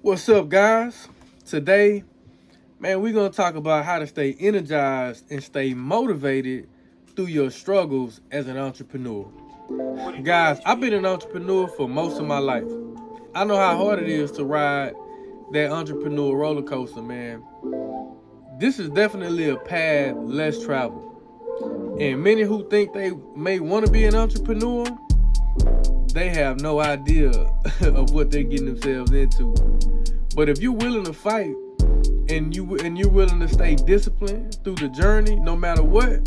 What's up, guys? Today, man, we're going to talk about how to stay energized and stay motivated through your struggles as an entrepreneur. Guys, I've been an entrepreneur for most of my life. I know how hard it is to ride that entrepreneur roller coaster, man. This is definitely a path less traveled. And many who think they may want to be an entrepreneur, they have no idea of what they're getting themselves into. But if you're willing to fight and you're willing to stay disciplined through the journey, no matter what,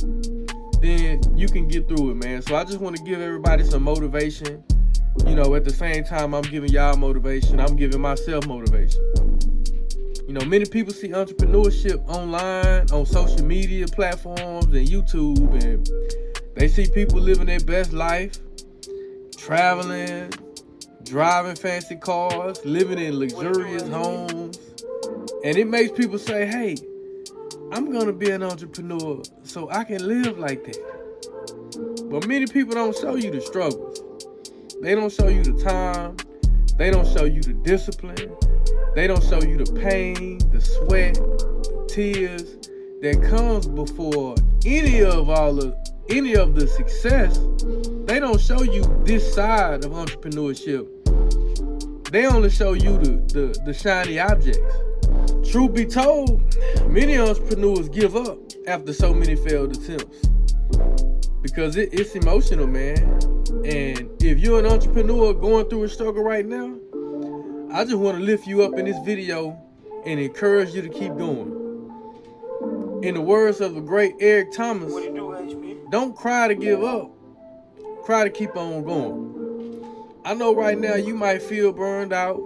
then you can get through it, man. So I just want to give everybody some motivation. At the same time I'm giving y'all motivation, I'm giving myself motivation. Many people see entrepreneurship online, on social media platforms and YouTube, and they see people living their best life, traveling, driving fancy cars, living in luxurious homes. And it makes people say, hey, I'm going to be an entrepreneur so I can live like that. But many people don't show you the struggles. They don't show you the time. They don't show you the discipline. They don't show you the pain, the sweat, the tears that comes before any of the success. They don't show you this side of entrepreneurship. They only show you the shiny objects. Truth be told, many entrepreneurs give up after so many failed attempts because it's emotional, man. And if you're an entrepreneur going through a struggle right now, I just want to lift you up in this video and encourage you to keep going. In the words of the great Eric Thomas, don't cry to give up, cry to keep on going. I know right now you might feel burned out.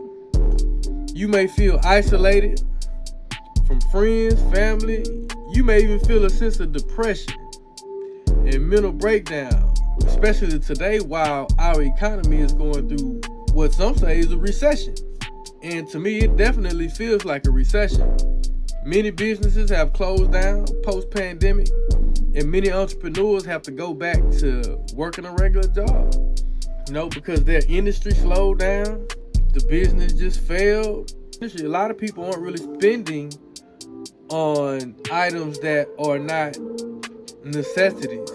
You may feel isolated from friends, family. You may even feel a sense of depression and mental breakdown, especially today while our economy is going through what some say is a recession. And to me, it definitely feels like a recession. Many businesses have closed down post-pandemic, and many entrepreneurs have to go back to working a regular job. Because their industry slowed down, the business just failed. A lot of people aren't really spending on items that are not necessities.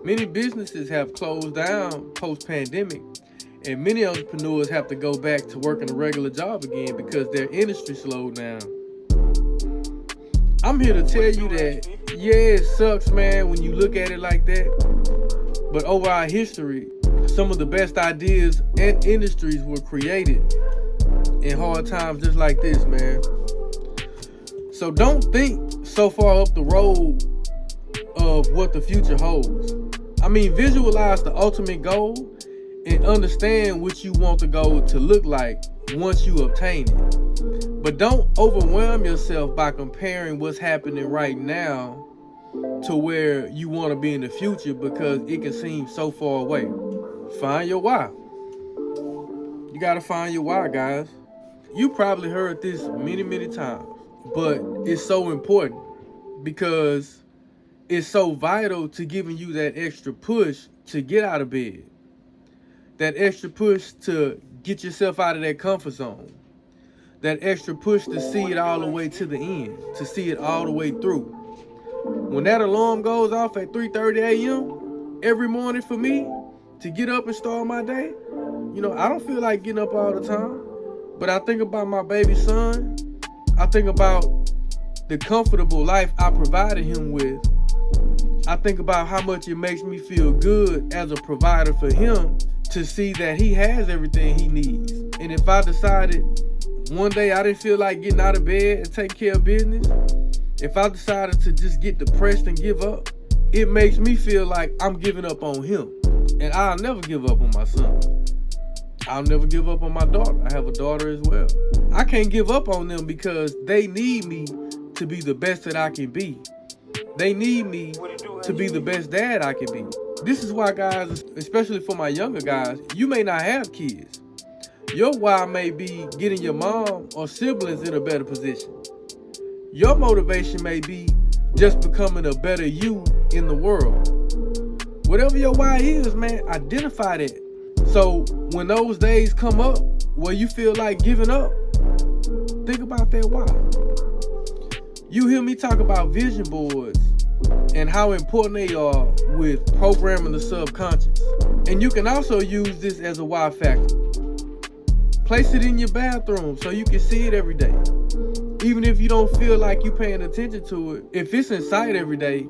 Many businesses have closed down post-pandemic, and many entrepreneurs have to go back to working a regular job again because their industry slowed down. I'm here to tell you that, yeah, it sucks, man, when you look at it like that. But over our history, some of the best ideas and industries were created in hard times just like this, man. So don't think so far up the road of what the future holds. Visualize the ultimate goal and understand what you want the goal to look like once you obtain it. But don't overwhelm yourself by comparing what's happening right now to where you want to be in the future, because it can seem so far away. Find your why. You got to find your why, guys. You probably heard this many, many times, but it's so important because it's so vital to giving you that extra push to get out of bed. That extra push to get yourself out of that comfort zone. That extra push to see it all the way to the end, to see it all the way through. When that alarm goes off at 3:30 a.m. every morning for me to get up and start my day, I don't feel like getting up all the time, but I think about my baby son. I think about the comfortable life I provided him with. I think about how much it makes me feel good as a provider for him to see that he has everything he needs. And if I decided one day I didn't feel like getting out of bed and taking care of business, if I decided to just get depressed and give up, it makes me feel like I'm giving up on him. And I'll never give up on my son. I'll never give up on my daughter. I have a daughter as well. I can't give up on them because they need me to be the best that I can be. They need me to be the best dad I can be. This is why, guys, especially for my younger guys, you may not have kids. Your why may be getting your mom or siblings in a better position. Your motivation may be just becoming a better you in the world. Whatever your why is, man, identify that. So when those days come up where you feel like giving up, think about that why. You hear me talk about vision boards and how important they are with programming the subconscious. And you can also use this as a why factor. Place it in your bathroom so you can see it every day. Even if you don't feel like you're paying attention to it, if it's in sight every day,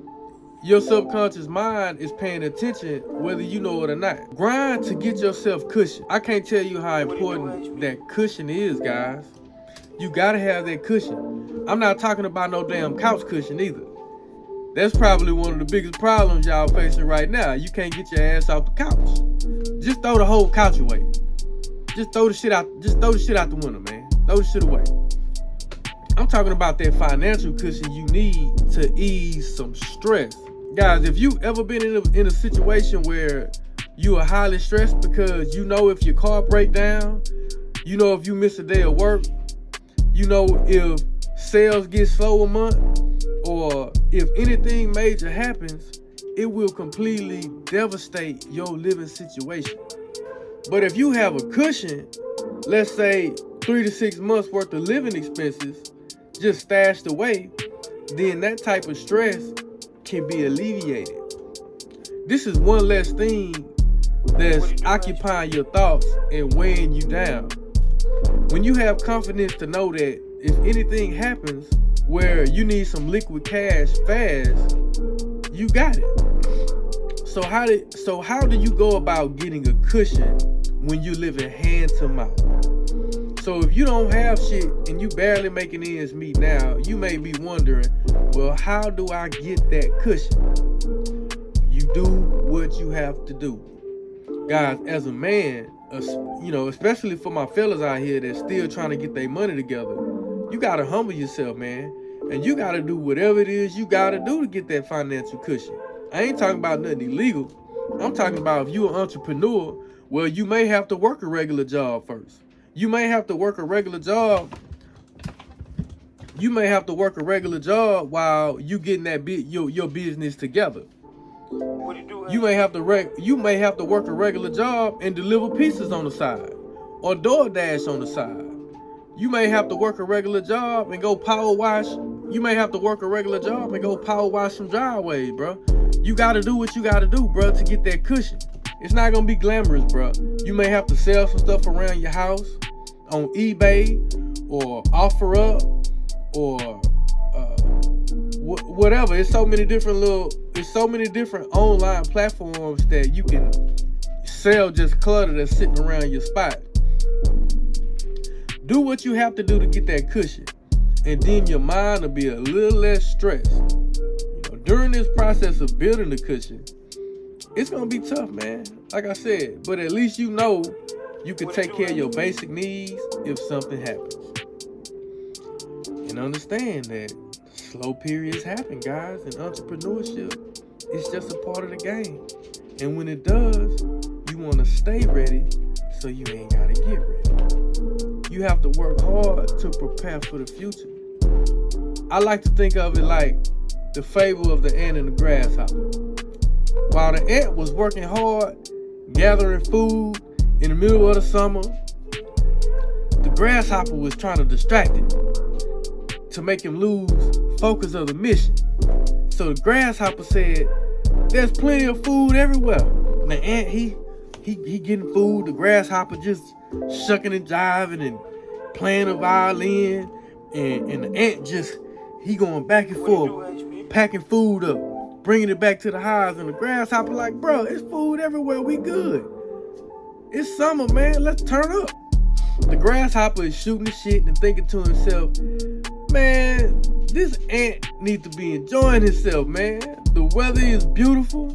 your subconscious mind is paying attention whether you know it or not. Grind to get yourself cushion. I can't tell you how important that cushion is, guys. You gotta have that cushion. I'm not talking about no damn couch cushion either. That's probably one of the biggest problems y'all facing right now. You can't get your ass off the couch. Just throw the whole couch away. Just throw the shit out the window, man. Throw the shit away. I'm talking about that financial cushion you need to ease some stress. Guys, if you ever been in a situation where you are highly stressed because you know if your car break down, you know if you miss a day of work, you know if sales get slow a month, or if anything major happens, it will completely devastate your living situation. But if you have a cushion, let's say 3 to 6 months worth of living expenses just stashed away, then that type of stress can be alleviated. This is one less thing that's occupying your thoughts and weighing you down. When you have confidence to know that if anything happens where you need some liquid cash fast, you got it. So how do you go about getting a cushion when you live in hand to mouth? So if you don't have shit and you barely making ends meet now, you may be wondering, well, how do I get that cushion? You do what you have to do. Guys, as a man, especially for my fellas out here that's still trying to get their money together, you gotta humble yourself, man. And you gotta do whatever it is you gotta do to get that financial cushion. I ain't talking about nothing illegal. I'm talking about if you're an entrepreneur, well, you may have to work a regular job first. You may have to work a regular job. You may have to work a regular job while you getting your business together. You may have to work a regular job and deliver pizzas on the side, or DoorDash on the side. You may have to work a regular job and go power wash. You may have to work a regular job and go power wash some driveways, bro. You gotta do what you gotta do, bro, to get that cushion. It's not gonna be glamorous, bro. You may have to sell some stuff around your house on eBay or OfferUp or whatever. It's so many different online platforms that you can sell just clutter that's sitting around your spot. Do what you have to do to get that cushion, and then your mind will be a little less stressed. During this process of building the cushion, it's gonna be tough, man. Like I said, but at least you know you can take care of your basic needs if something happens. And understand that slow periods happen, guys, and entrepreneurship is just a part of the game. And when it does, you want to stay ready so you ain't gotta get ready. You have to work hard to prepare for the future. I like to think of it like the fable of the ant and the grasshopper. While the ant was working hard, gathering food in the middle of the summer, the grasshopper was trying to distract him to make him lose focus of the mission. So the grasshopper said, "There's plenty of food everywhere." And the ant, he getting food. The grasshopper just shucking and jiving and playing a violin, and the ant he going back and forth, packing food up, bringing it back to the hives. And the grasshopper like, "Bro, it's food everywhere. We good. It's summer, man. Let's turn up." The grasshopper is shooting the shit and thinking to himself, "Man, this ant needs to be enjoying himself, man. The weather is beautiful.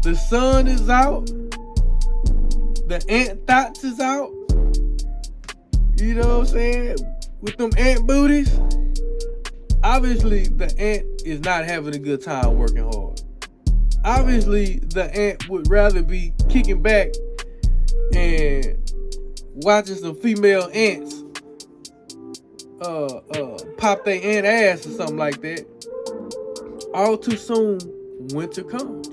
The sun is out. The ant thoughts is out." You know what I'm saying? With them ant booties. Obviously, the ant is not having a good time working hard. Obviously, the ant would rather be kicking back and watching some female ants pop their ant ass or something like that. All too soon, winter comes.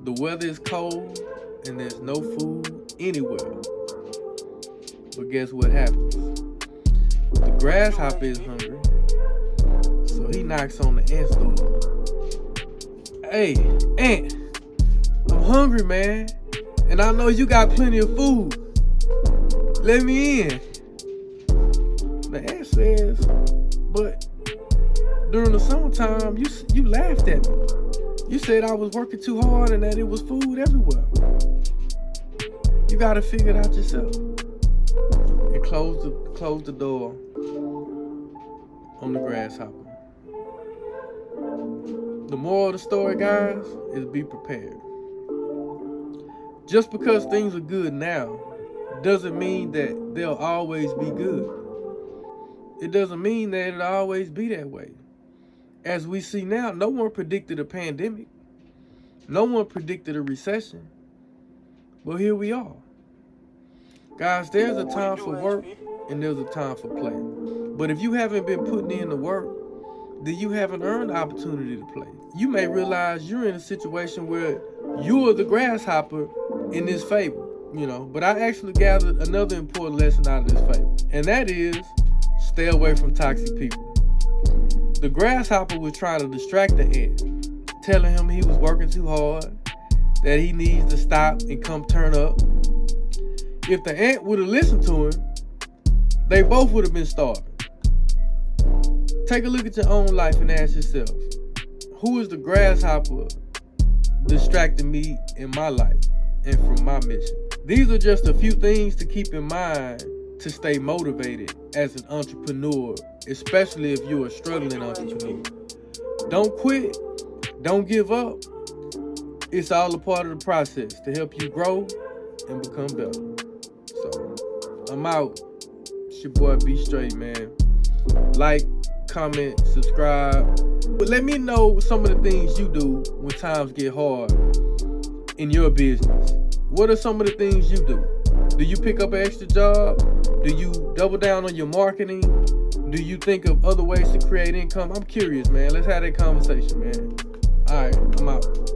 The weather is cold and there's no food anywhere. But guess what happens? The grasshopper is hungry, so he knocks on the ant's door. Hey, ant, I'm hungry, man, and I know you got plenty of food. Let me in. The ant says, but during the summertime, you laughed at me. You said I was working too hard and that it was food everywhere. You gotta figure it out yourself. And close the door on the grasshopper. The moral of the story, guys, is be prepared. Just because things are good now doesn't mean that they'll always be good. It doesn't mean that it'll always be that way. As we see now, no one predicted a pandemic. No one predicted a recession. But here we are. Guys, there's a time for work and there's a time for play. But if you haven't been putting in the work, then you haven't earned the opportunity to play. You may realize you're in a situation where you're the grasshopper in this fable, But I actually gathered another important lesson out of this fable, and that is stay away from toxic people. The grasshopper was trying to distract the ant, telling him he was working too hard, that he needs to stop and come turn up. If the ant would have listened to him, they both would have been starving. Take a look at your own life and ask yourself, who is the grasshopper distracting me in my life and from my mission? These are just a few things to keep in mind to stay motivated as an entrepreneur, especially if you're a struggling entrepreneur. Don't quit. Don't give up. It's all a part of the process to help you grow and become better. So, I'm out. It's your boy B Straight, man. Like, comment, subscribe. But let me know some of the things you do when times get hard in your business. What are some of the things you do? Do you pick up an extra job? Do you double down on your marketing? Do you think of other ways to create income? I'm curious, man. Let's have that conversation, man. All right, I'm out.